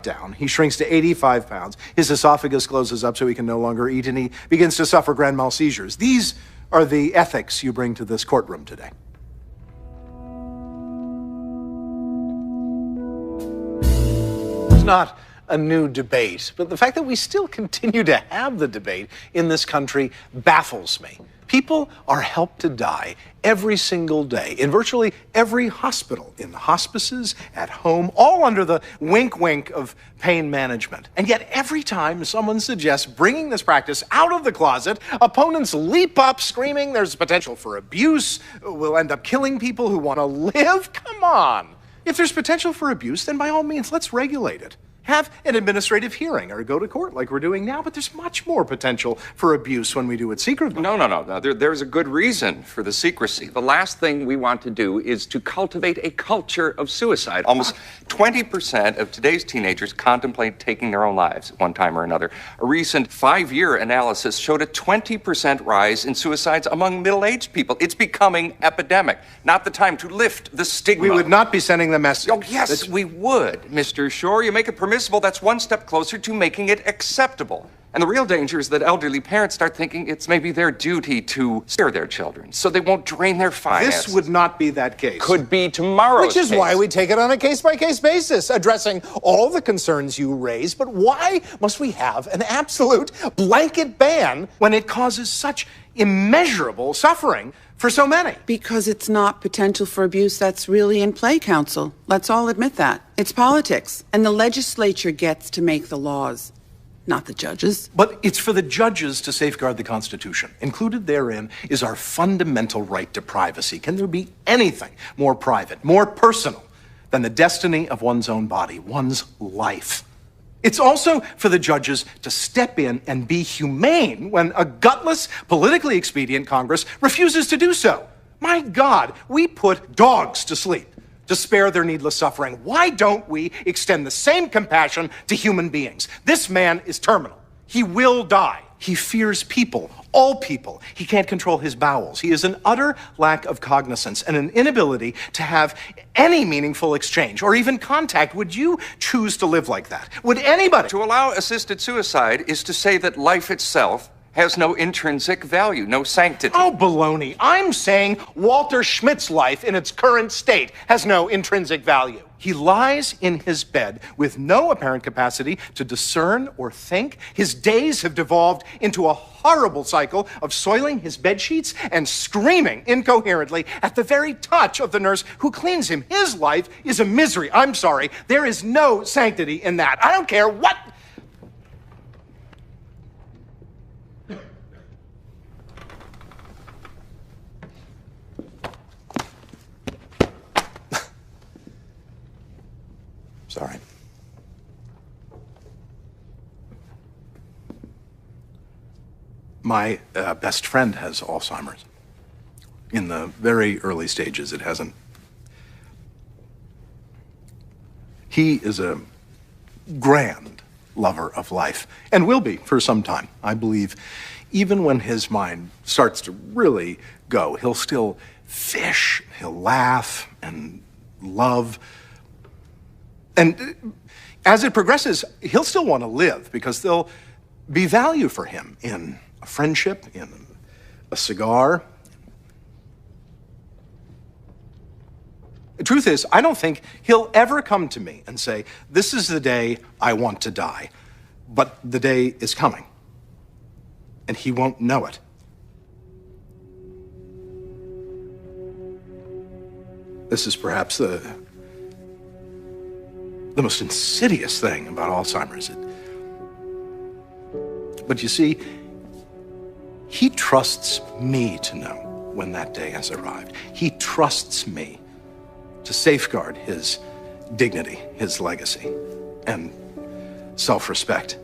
down. He shrinks to 85 pounds. His esophagus closes up so he can no longer eat, and he begins to suffer grand mal seizures. These are the ethics you bring to this courtroom today. It's not a new debate, but the fact that we still continue to have the debate in this country baffles me. People are helped to die every single day in virtually every hospital, in hospices, at home, all under the wink-wink of pain management. And yet every time someone suggests bringing this practice out of the closet, opponents leap up screaming there's potential for abuse, we'll end up killing people who want to live. Come on. If there's potential for abuse, then by all means, let's regulate it. Have an administrative hearing or go to court like we're doing now, but there's much more potential for abuse when we do it secretly. No. There's a good reason for the secrecy. The last thing we want to do is to cultivate a culture of suicide. Almost 20% of today's teenagers contemplate taking their own lives at one time or another. A recent 5-year analysis showed a 20% rise in suicides among middle-aged people. It's becoming epidemic. Not the time to lift the stigma. We would not be sending the message. Oh, yes, we would, Mr. Shore. You make it permissible, that's one step closer to making it acceptable. And the real danger is that elderly parents start thinking it's maybe their duty to spare their children so they won't drain their finances. This would not be that case. Could be tomorrow's Which is case. why we take it on a case-by-case basis, addressing all the concerns you raise. But why must we have an absolute blanket ban when it causes such immeasurable suffering for so many? Because it's not potential for abuse that's really in play, counsel. Let's all admit that. It's politics, and the legislature gets to make the laws, not the judges. But it's for the judges to safeguard the Constitution. Included therein is our fundamental right to privacy. Can there be anything more private, more personal than the destiny of one's own body, one's life? It's also for the judges to step in and be humane when a gutless, politically expedient Congress refuses to do so. My God, we put dogs to sleep to spare their needless suffering. Why don't we extend the same compassion to human beings? This man is terminal. He will die. He fears people, all people. He can't control his bowels. He has an utter lack of cognizance and an inability to have any meaningful exchange or even contact. Would you choose to live like that? Would anybody? To allow assisted suicide is to say that life itself has no intrinsic value, no sanctity. Oh, baloney. I'm saying Walter Schmidt's life in its current state has no intrinsic value. He lies in his bed with no apparent capacity to discern or think. His days have devolved into a horrible cycle of soiling his bed sheets and screaming incoherently at the very touch of the nurse who cleans him. His life is a misery. I'm sorry. There is no sanctity in that. I don't care what... Sorry. My best friend has Alzheimer's. In the very early stages, it hasn't. He is a grand lover of life, and will be for some time. I believe even when his mind starts to really go, he'll still fish, he'll laugh and love. And as it progresses, he'll still want to live because there'll be value for him in a friendship, in a cigar. The truth is, I don't think he'll ever come to me and say, this is the day I want to die. But the day is coming, and he won't know it. This is perhaps the most insidious thing about Alzheimer's. But you see, he trusts me to know when that day has arrived. He trusts me to safeguard his dignity, his legacy, and self-respect.